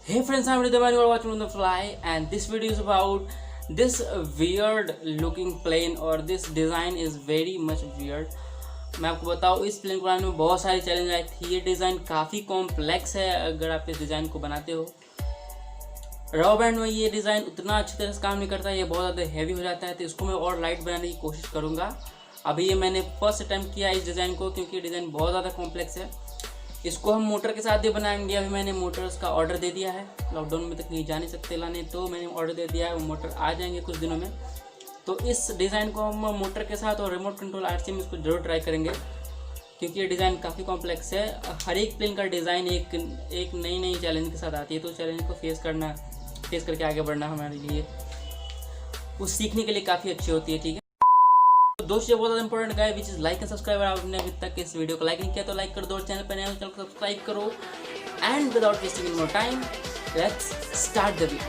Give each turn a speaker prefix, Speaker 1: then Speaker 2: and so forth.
Speaker 1: Hey friends, I'm Ridham and you are watching on the fly, and this video is about this weird looking plane or this design is very much weird. मैं आपको बताऊँ इस plane को बनाने में बहुत सारी challenge I थी। ये डिज़ाइन काफ़ी कॉम्प्लेक्स है अगर आप इस डिज़ाइन को बनाते हो। रॉ बैंड में ये डिज़ाइन उतना अच्छी तरह से काम नहीं करता, ये बहुत ज़्यादा हैवी हो जाता है, तो इसको मैं और लाइट बनाने की कोशिश करूँगा। अभी ये मैंने फर्स्ट अटैम्प्ट किया इस डिज़ाइन को क्योंकि ये डिज़ाइन बहुत ज़्यादा कॉम्प्लेक्स है। इसको हम मोटर के साथ भी बनाएंगे। अभी मैंने मोटर्स का ऑर्डर दे दिया है, लॉकडाउन में तक कहीं जा नहीं सकते लाने, तो मैंने ऑर्डर दे दिया है, वो मोटर आ जाएंगे कुछ दिनों में। तो इस डिज़ाइन को हम मोटर के साथ और रिमोट कंट्रोल आरसी में इसको जरूर ट्राई करेंगे क्योंकि ये डिज़ाइन काफ़ी कॉम्प्लेक्स है। हर एक प्लेन का डिज़ाइन एक नई चैलेंज के साथ आती है, तो चैलेंज को फेस करके आगे बढ़ना हमारे लिए वो सीखने के लिए काफ़ी अच्छी होती है। ठीक है दोस्तों, ये बहुत ज़्यादा important guy which is like and subscribe. आपने अभी तक इस वीडियो को लाइक नहीं किया तो लाइक कर दो, चैनल पर नए हो चैनल को सब्सक्राइब करो। And without wasting more time, let's start the video.